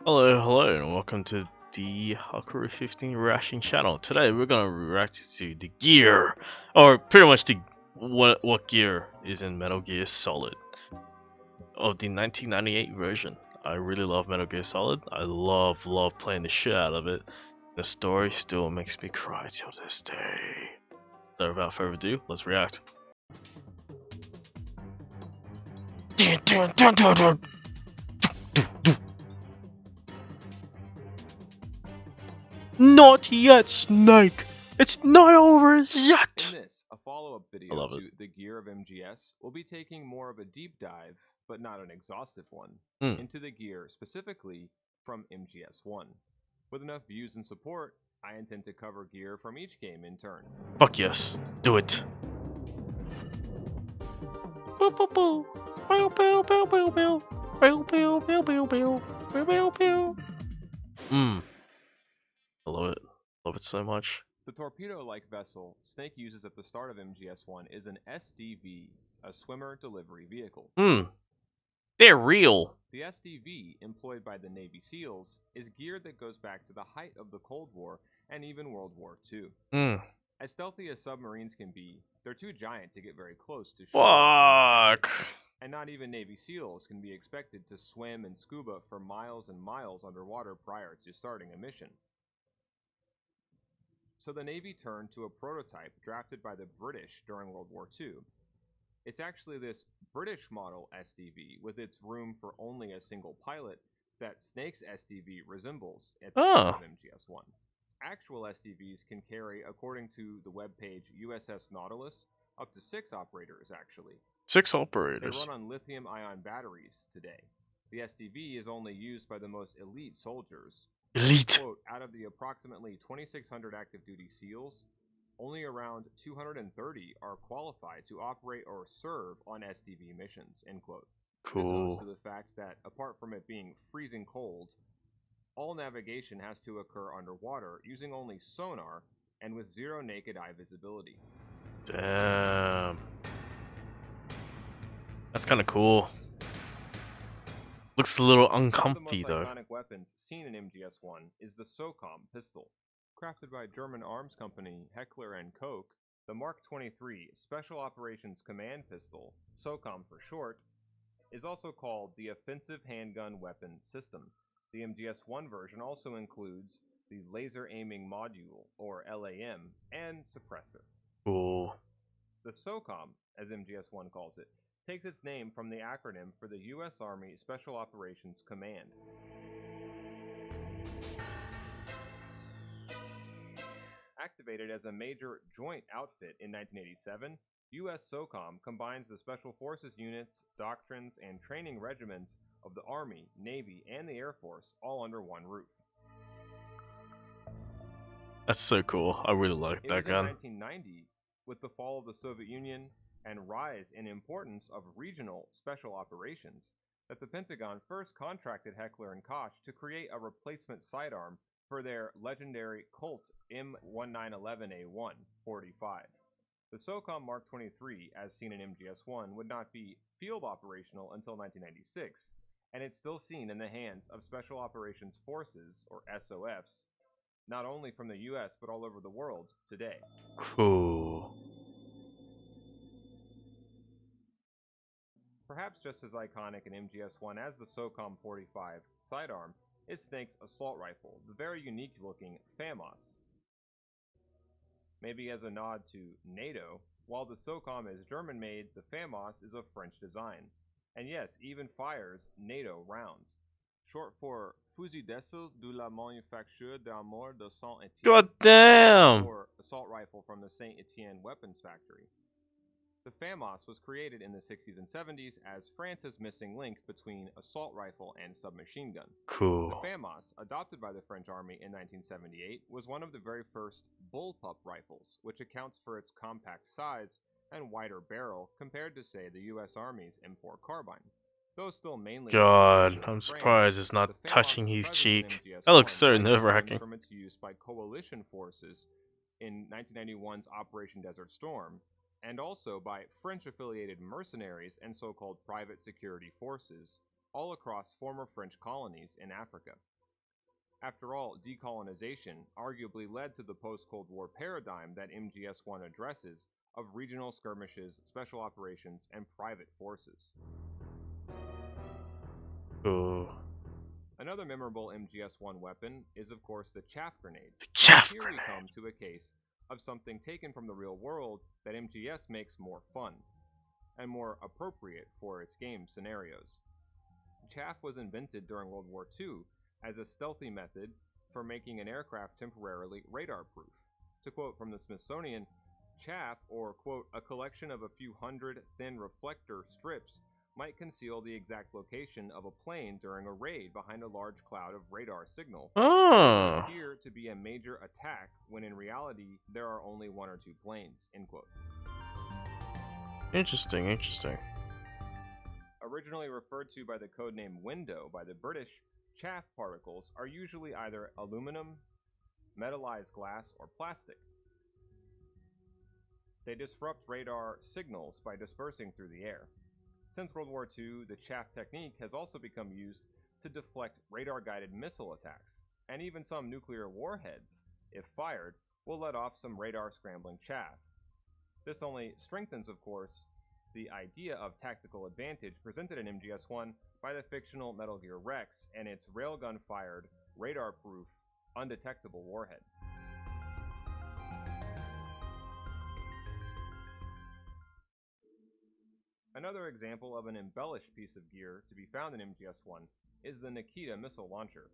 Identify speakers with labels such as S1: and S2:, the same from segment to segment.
S1: Hello, and welcome to the Hakuru 15 reaction channel. Today we're gonna react to the gear, or pretty much the what gear is in Metal Gear Solid of the 1998 version. I really love Metal Gear Solid. I love playing the shit out of it. The story still makes me cry till this day. So without further ado, let's react. Not yet, Snake! It's not over yet!
S2: In this, a follow-up
S1: I
S2: video
S1: love
S2: to
S1: it.
S2: The Gear of MGS, will be taking more of a deep dive, but not an exhaustive one,
S1: Mm.
S2: into the gear specifically from MGS1. With enough views and support, I intend to cover gear from each game in turn.
S1: Fuck yes. Do it. Boo boo boo. Boo boo boo boo boo. Boo boo boo boo boo. Boo boo boo. I love it. Love it so much.
S2: The torpedo-like vessel Snake uses at the start of MGS1 is an SDV, a swimmer delivery vehicle.
S1: They're real.
S2: The SDV, employed by the Navy SEALs, is gear that goes back to the height of the Cold War and even World War II. As stealthy as submarines can be, they're too giant to get very close to shore.
S1: Fuck.
S2: And not even Navy SEALs can be expected to swim and scuba for miles and miles underwater prior to starting a mission. So the Navy turned to a prototype drafted by the British during World War II. It's actually this British model SDV with its room for only a single pilot that Snake's SDV resembles at the start of MGS1. Actual SDVs can carry, according to the webpage USS Nautilus, up to 6 operators actually.
S1: 6 operators.
S2: They run on lithium-ion batteries today. The SDV is only used by the most elite soldiers.
S1: Elite.
S2: Quote, out of the approximately 2,600 active duty SEALs, only around 230 are qualified to operate or serve on SDV missions, end quote.
S1: Cool.
S2: This goes to the fact that, apart from it being freezing cold, all navigation has to occur underwater using only sonar and with zero naked eye visibility.
S1: Damn. That's kind of cool. Looks a little uncomfy though.
S2: One of the most iconic weapons seen in MGS1 is the Socom Pistol. Crafted by German arms company Heckler & Koch, the Mark 23 Special Operations Command Pistol, Socom for short, is also called the Offensive Handgun Weapon System. The MGS1 version also includes the Laser Aiming Module, or LAM, and suppressor.
S1: Cool.
S2: The Socom, as MGS1 calls it, takes its name from the acronym for the U.S. Army Special Operations Command. Activated as a major joint outfit in 1987, U.S. Socom combines the Special Forces units, doctrines, and training regiments of the Army, Navy, and the Air Force all under one roof.
S1: That's so cool. I really like that gun.
S2: It was in 1990, with the fall of the Soviet Union and rise in importance of regional special operations, that the Pentagon first contracted Heckler & Koch to create a replacement sidearm for their legendary Colt M1911A1 45. The Socom Mark 23, as seen in MGS1, would not be field operational until 1996, and it's still seen in the hands of Special Operations Forces, or SOFs, not only from the US but all over the world today.
S1: Cool.
S2: Perhaps just as iconic in MGS1 as the Socom 45 sidearm is Snake's assault rifle, the very unique-looking FAMAS. Maybe as a nod to NATO, while the Socom is German-made, the FAMAS is of French design, and yes, even fires NATO rounds. Short for Fusil d'assaut de la manufacture d'armes de Saint-Étienne.
S1: God damn!
S2: Or assault rifle from the Saint-Étienne weapons factory. The FAMAS was created in the 60s and 70s as France's missing link between assault rifle and submachine gun.
S1: Cool.
S2: The FAMAS, adopted by the French Army in 1978, was one of the very first bullpup rifles, which accounts for its compact size and wider barrel compared to, say, the US Army's M4 carbine. Though still mainly
S1: God,
S2: with
S1: I'm
S2: France,
S1: surprised it's not
S2: the
S1: touching
S2: FAMAS's
S1: his
S2: presence in
S1: cheek.
S2: MGS1
S1: That looks so
S2: likely stems
S1: nerve-wracking.
S2: from its use by coalition forces in 1991's Operation Desert Storm, and also by French-affiliated mercenaries and so-called private security forces all across former French colonies in Africa. After all, decolonization arguably led to the post-Cold War paradigm that MGS-1 addresses of regional skirmishes, special operations, and private forces.
S1: Ooh.
S2: Another memorable MGS-1 weapon is, of course, the chaff grenade.
S1: The chaff
S2: Here
S1: grenade.
S2: we come to a case of something taken from the real world that MGS makes more fun and more appropriate for its game scenarios. Chaff was invented during World War II as a stealthy method for making an aircraft temporarily radar-proof. To quote from the Smithsonian, chaff, or quote, a collection of a few hundred thin reflector strips, might conceal the exact location of a plane during a raid behind a large cloud of radar signal. It would appear to be a major attack when in reality there are only one or two planes, end quote.
S1: Interesting, interesting.
S2: Originally referred to by the codename Window by the British, chaff particles are usually either aluminum, metallized glass, or plastic. They disrupt radar signals by dispersing through the air. Since World War II, the chaff technique has also become used to deflect radar-guided missile attacks, and even some nuclear warheads, if fired, will let off some radar-scrambling chaff. This only strengthens, of course, the idea of tactical advantage presented in MGS-1 by the fictional Metal Gear Rex and its railgun-fired, radar-proof, undetectable warhead. Another example of an embellished piece of gear to be found in MGS-1 is the Nikita missile launcher.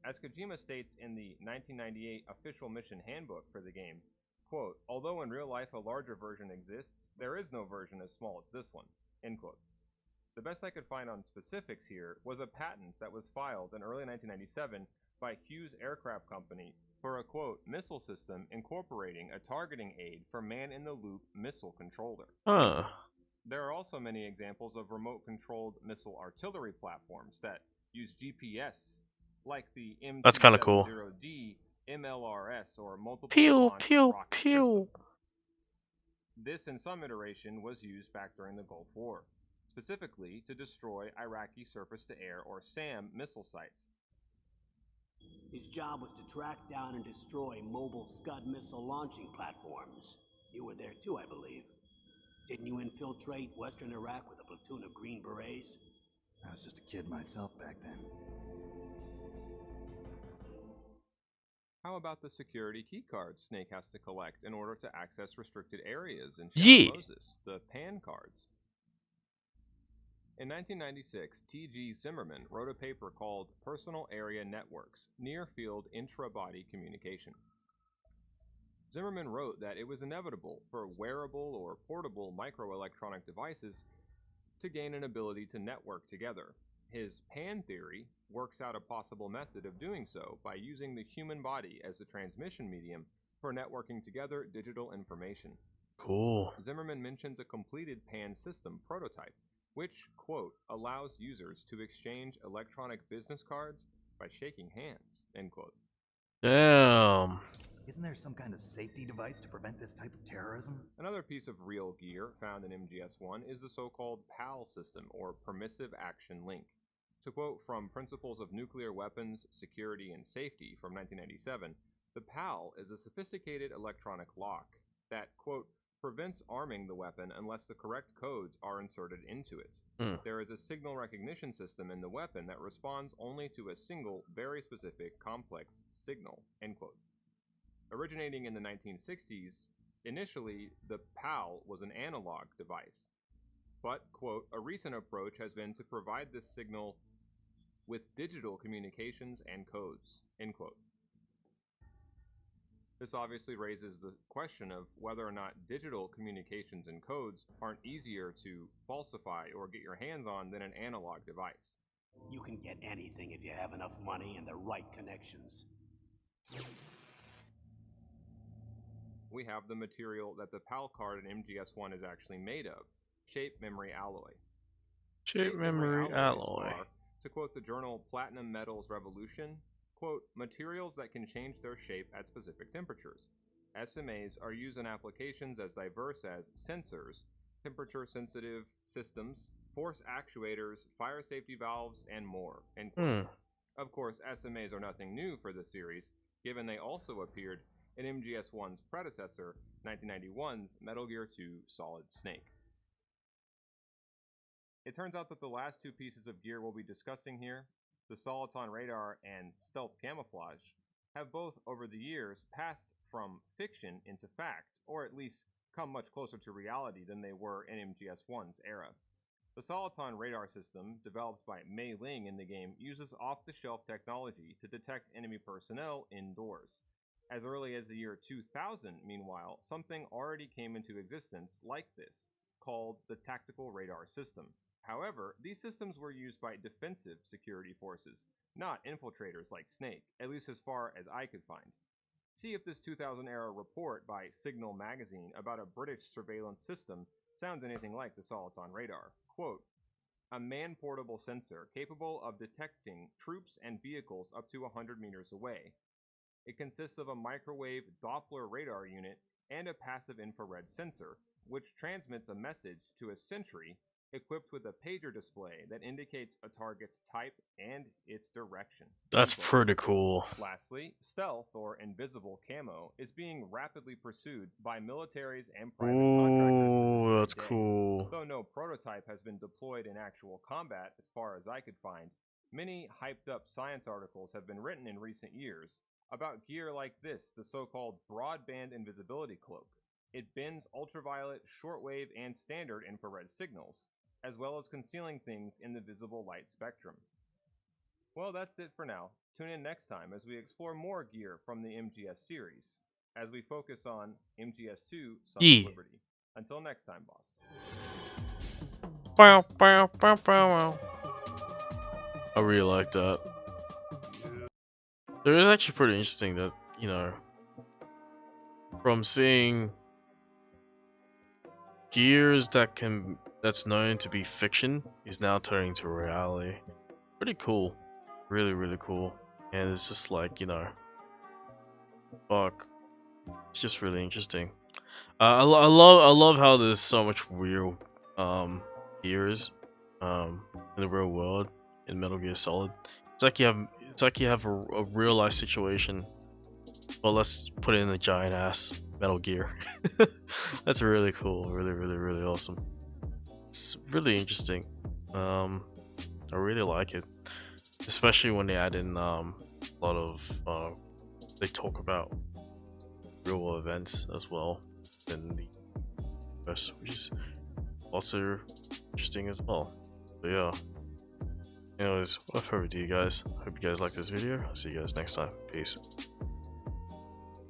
S2: As Kojima states in the 1998 official mission handbook for the game, quote, although in real life a larger version exists, there is no version as small as this one, end quote. The best I could find on specifics here was a patent that was filed in early 1997 by Hughes Aircraft Company for a, quote, missile system incorporating a targeting aid for man-in-the-loop missile controller. There are also many examples of remote-controlled missile artillery platforms that use GPS, like the M270D, MLRS, or multiple launch rocket system. This, in some iteration, was used back during the Gulf War, specifically to destroy Iraqi surface-to-air, or SAM, missile sites.
S3: His job was to track down and destroy mobile Scud missile launching platforms. You were there too, I believe. Didn't you infiltrate Western Iraq with a platoon of Green Berets?
S4: I was just a kid myself back then.
S2: How about the security keycards Snake has to collect in order to access restricted areas in Shadow Moses, the PAN cards? In 1996, T.G. Zimmerman wrote a paper called Personal Area Networks, Near-Field Intra-Body Communication. Zimmerman wrote that it was inevitable for wearable or portable microelectronic devices to gain an ability to network together. His PAN theory works out a possible method of doing so by using the human body as the transmission medium for networking together digital information.
S1: Cool.
S2: Zimmerman mentions a completed PAN system prototype, which, quote, allows users to exchange electronic business cards by shaking hands, end quote.
S1: Damn.
S4: Isn't there some kind of safety device to prevent this type of terrorism?
S2: Another piece of real gear found in MGS-1 is the so-called PAL system, or Permissive Action Link. To quote from Principles of Nuclear Weapons, Security, and Safety from 1997, the PAL is a sophisticated electronic lock that, quote, prevents arming the weapon unless the correct codes are inserted into it. There is a signal recognition system in the weapon that responds only to a single, very specific, complex signal, end quote. Originating in the 1960s, initially the PAL was an analog device, but, quote, a recent approach has been to provide this signal with digital communications and codes, end quote. This obviously raises the question of whether or not digital communications and codes aren't easier to falsify or get your hands on than an analog device.
S3: You can get anything if you have enough money and the right connections.
S2: We have the material that the PAL card in MGS-1 is actually made of, shape memory alloy.
S1: Shape memory alloy.
S2: Are, to quote the journal Platinum Metals Revolution, quote, materials that can change their shape at specific temperatures. SMAs are used in applications as diverse as sensors, temperature-sensitive systems, force actuators, fire safety valves, and more. End quote. Of course, SMAs are nothing new for the series, given they also appeared in MGS1's predecessor, 1991's Metal Gear 2 Solid Snake. It turns out that the last two pieces of gear we'll be discussing here, the Soliton Radar and Stealth Camouflage, have both over the years passed from fiction into fact, or at least come much closer to reality than they were in MGS1's era. The Soliton radar system, developed by Mei Ling in the game, uses off-the-shelf technology to detect enemy personnel indoors. As early as the year 2000, meanwhile, something already came into existence like this, called the Tactical Radar System. However, these systems were used by defensive security forces, not infiltrators like Snake, at least as far as I could find. See if this 2000-era report by Signal magazine about a British surveillance system sounds anything like the Soliton radar. Quote, a man-portable sensor capable of detecting troops and vehicles up to 100 meters away. It consists of a microwave Doppler radar unit and a passive infrared sensor, which transmits a message to a sentry equipped with a pager display that indicates a target's type and its direction.
S1: That's pretty cool.
S2: Lastly, stealth or invisible camo is being rapidly pursued by militaries and private contractors to this
S1: That's
S2: very day.
S1: cool.
S2: Though no prototype has been deployed in actual combat as far as I could find, many hyped up science articles have been written in recent years about gear like this, the so-called broadband invisibility cloak. It bends ultraviolet, shortwave, and standard infrared signals, as well as concealing things in the visible light spectrum. Well, that's it for now. Tune in next time as we explore more gear from the MGS series, as we focus on MGS2 Sons of Liberty. Until next time, boss.
S1: I really like that. It is actually pretty interesting that, you know, from seeing gears that's known to be fiction is now turning to reality. Pretty cool. Really, really cool. And it's just like, you know, fuck. It's just really interesting. I love how there's so much real gears in the real world in Metal Gear Solid. It's like you have a real life situation. Well, let's put it in a giant ass Metal Gear. That's really cool. Really, really, really awesome. It's really interesting. I really like it, especially when they add in a lot of they talk about real world events as well in the US, which is also interesting as well. But yeah. Anyways, without further ado, guys, hope you guys like this video. I'll see you guys next time. Peace.